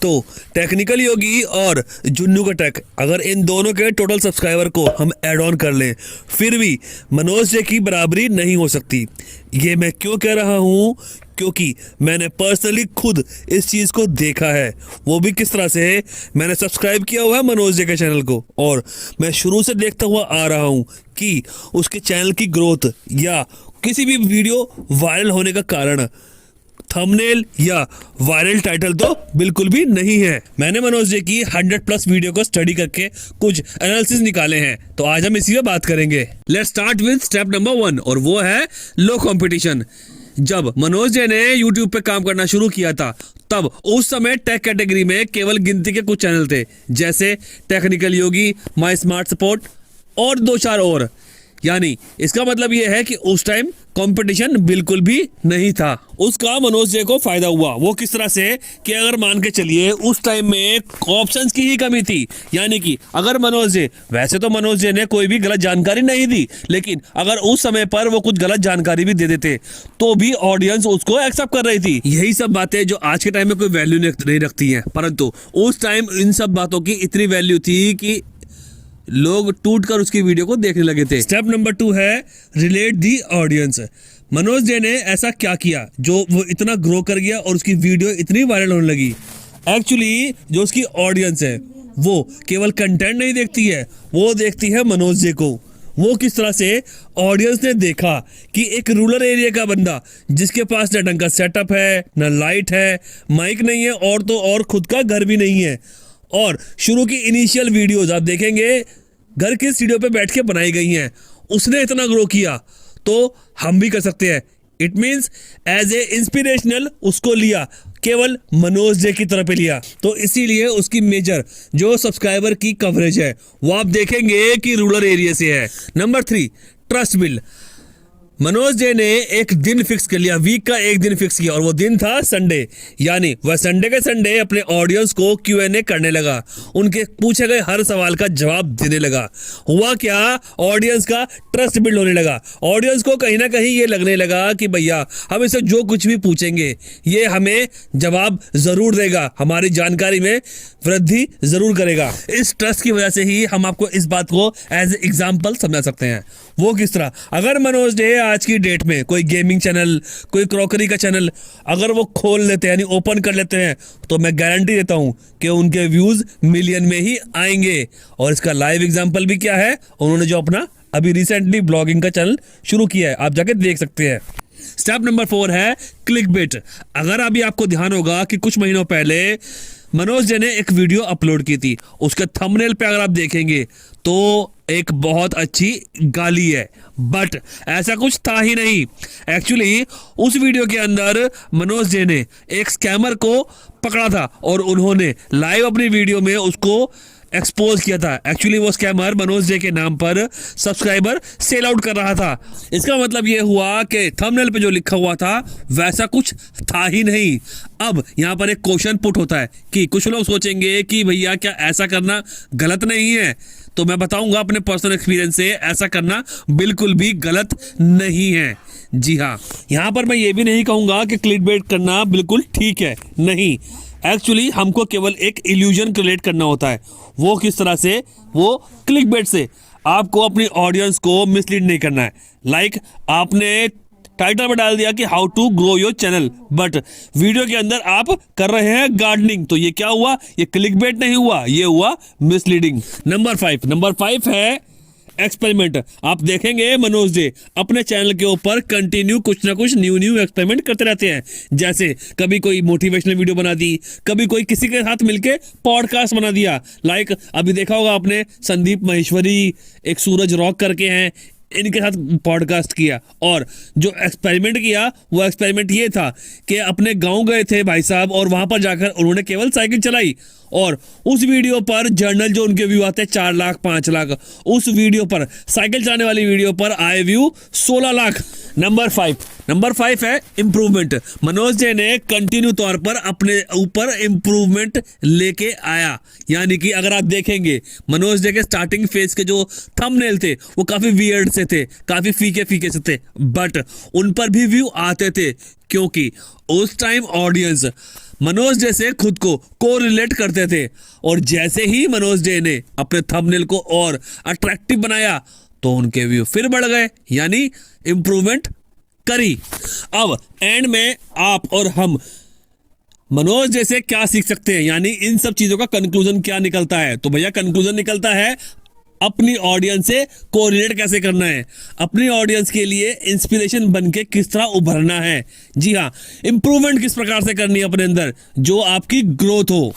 तो टेक्निकल योगी और जुन्नू का टेक, अगर इन दोनों के टोटल सब्सक्राइबर को हम ऐड ऑन कर लें फिर भी मनोज जे की बराबरी नहीं हो सकती। ये मैं क्यों कह रहा हूँ? क्योंकि मैंने पर्सनली खुद इस चीज़ को देखा है। वो भी किस तरह से? मैंने सब्सक्राइब किया हुआ है मनोज जे के चैनल को और मैं शुरू से देखता हुआ आ रहा हूँ कि उसके चैनल की ग्रोथ या किसी भी वीडियो वायरल होने का कारण थंबनेल या वायरल टाइटल तो बिल्कुल भी नहीं है। मैंने मनोज जे की 100+ वीडियो को स्टडी करके कुछ एनालिसिस निकाले हैं, तो आज हम इसी पे बात करेंगे। Let's start with step number 1 और वो है लो कंपटीशन। जब मनोज जे ने यूट्यूब पे काम करना शुरू किया था तब उस समय टेक कैटेगरी में केवल गिनती के कुछ चैनल थे, जैसे टेक्निकल योगी, माई स्मार्ट सपोर्ट और 2-4 और। यानी इसका मतलब यह है कि उस टाइम कंपटीशन बिल्कुल भी नहीं था। उसका मनोज जे को फायदा हुआ। वो किस तरह से? कि अगर मान के चलिए उस टाइम में ऑप्शंस की ही कमी थी। यानी कि अगर मनोज जे, वैसे तो मनोज जे ने कोई भी गलत जानकारी नहीं दी, लेकिन अगर उस समय पर वो कुछ गलत जानकारी भी दे देते तो भी ऑडियंस उसको एक्सेप्ट कर रही थी। यही सब बातें जो आज के टाइम में कोई वैल्यू नहीं रखती है, परंतु उस टाइम इन सब बातों की इतनी वैल्यू थी कि लोग टूट कर उसकी वीडियो को देखने लगे थे। स्टेप नंबर 2 है relate the audience. Manoj ji ने ऐसा क्या किया जो वो इतना ग्रो कर गया और उसकी वीडियो इतनी वायरल होने लगी? एक्चुअली जो उसकी ऑडियंस है वो केवल कंटेंट नहीं देखती है, वो देखती है मनोज जे को। वो किस तरह से? ऑडियंस ने देखा कि एक रूरल एरिया का बंदा जिसके पास न ढंग का सेटअप है, न लाइट है, माइक नहीं है और तो और खुद का घर भी नहीं है, और शुरू की इनिशियल वीडियोस आप देखेंगे घर के सीढ़ियों पे बैठ के बनाई गई हैं। उसने इतना ग्रो किया तो हम भी कर सकते हैं। It means as a inspirational उसको लिया, केवल मनोज जे की तरफ लिया। तो इसीलिए उसकी मेजर जो सब्सक्राइबर की कवरेज है वो आप देखेंगे कि रूरल एरिया से है। Number 3, trust build. Manoj ji ने एक दिन फिक्स कर लिया, वीक का एक दिन फिक्स किया और वो दिन था संडे। यानी वह संडे के संडे अपने ऑडियंस को Q&A करने लगा, उनके पूछे गए हर सवाल का जवाब देने लगा। हुआ क्या? ऑडियंस का ट्रस्ट बिल्ड होने लगा। ऑडियंस को कहीं ना कहीं ये लगने लगा कि भैया हम इसे जो कुछ भी पूछेंगे ये हमें जवाब जरूर देगा, हमारी जानकारी में वृद्धि जरूर करेगा। इस ट्रस्ट की वजह से ही हम आपको इस बात को एज एग्जाम्पल समझा सकते हैं। वो किस तरह? अगर मनोज जे आज की डेट में कोई गेमिंग चैनल, कोई क्रॉकरी का चैनल अगर वो खोल लेते हैं, यानी ओपन कर लेते हैं, तो मैं गारंटी देता हूं कि उनके व्यूज मिलियन में ही आएंगे। और इसका लाइव एग्जांपल भी क्या है? उन्होंने जो अपना अभी रिसेंटली ब्लॉगिंग का चैनल शुरू किया है, आप जाके देख सकते हैं। स्टेप नंबर 4 है क्लिकबेट। अगर अभी आपको ध्यान होगा कि कुछ महीनों पहले मनोज जे ने एक वीडियो अपलोड की थी, उसके थंबनेल पे अगर आप देखेंगे तो एक बहुत अच्छी गाली है, बट ऐसा कुछ था ही नहीं। एक्चुअली उस वीडियो के अंदर मनोज जे ने एक स्कैमर को पकड़ा था और उन्होंने लाइव अपनी वीडियो में उसको एक्सपोज किया था। एक्चुअली वो स्कैमर मनोज जे के नाम पर सब्सक्राइबर सेल आउट कर रहा था। इसका मतलब ये हुआ कि थंबनेल पे जो लिखा हुआ था वैसा कुछ था ही नहीं। अब यहाँ पर एक क्वेश्चन पुट होता है कि कुछ लोग सोचेंगे कि भैया क्या ऐसा करना गलत नहीं है? तो मैं बताऊंगा अपने पर्सनल एक्सपीरियंस से, ऐसा करना बिल्कुल भी गलत नहीं है। जी हाँ, यहाँ पर मैं ये भी नहीं कहूंगा कि क्लिकबेट करना बिल्कुल ठीक है, नहीं। एक्चुअली हमको केवल एक इल्यूजन क्रिएट करना होता है। वो किस तरह से? वो क्लिकबेट से। आपको अपनी ऑडियंस को मिसलीड नहीं करना है। लाइक आपने टाइटल में डाल दिया कि how to grow your channel, but video के अंदर आप कर रहे हैं गार्डनिंग, तो ये क्या हुआ? ये क्लिकबेट नहीं हुआ, ये हुआ मिसलीडिंग। नंबर 5 है एक्सपेरिमेंट। आप देखेंगे मनोज जी अपने चैनल के ऊपर कंटिन्यू कुछ ना कुछ न्यू एक्सपेरिमेंट करते रहते हैं। जैसे कभी कोई मोटिवेशनल वीडियो बना दी, कभी कोई किसी के साथ मिलके पॉडकास्ट बना दिया। लाइक अभी देखा होगा आपने संदीप महेश्वरी, एक सूरज रॉक करके हैं, इनके साथ पॉडकास्ट किया। और जो एक्सपेरिमेंट किया वो एक्सपेरिमेंट ये था कि अपने गांव गए थे भाई साहब और वहां पर जाकर उन्होंने केवल साइकिल चलाई और उस वीडियो पर जर्नल जो उनके व्यू आते हैं 4 लाख 5 लाख, उस वीडियो पर साइकिल चलाने वाली वीडियो पर आए व्यू 16 लाख। नंबर 5 है इम्प्रूवमेंट। मनोज जी ने कंटिन्यू तौर पर अपने ऊपर इम्प्रूवमेंट लेके आया। यानी कि अगर आप देखेंगे मनोज जी के स्टार्टिंग फेज के जो थंबनेल थे वो काफी वियर्ड से थे, काफी फीके से थे, बट उन पर भी व्यू आते थे क्योंकि उस टाइम ऑडियंस मनोज डे से खुद को कोरिलेट करते थे और जैसे ही मनोज डे ने अपने थंबनेल को और अट्रैक्टिव बनाया तो उनके व्यू फिर बढ़ गए, यानी इंप्रूवमेंट करी। अब एंड में आप और हम मनोज जैसे क्या सीख सकते हैं, यानी इन सब चीजों का कंक्लूजन क्या निकलता है? तो भैया कंक्लूजन निकलता है अपनी ऑडियंस से कोरिलेट कैसे करना है, अपनी ऑडियंस के लिए इंस्पिरेशन बनके किस तरह उभरना है। जी हाँ, इंप्रूवमेंट किस प्रकार से करनी है अपने अंदर जो आपकी ग्रोथ हो।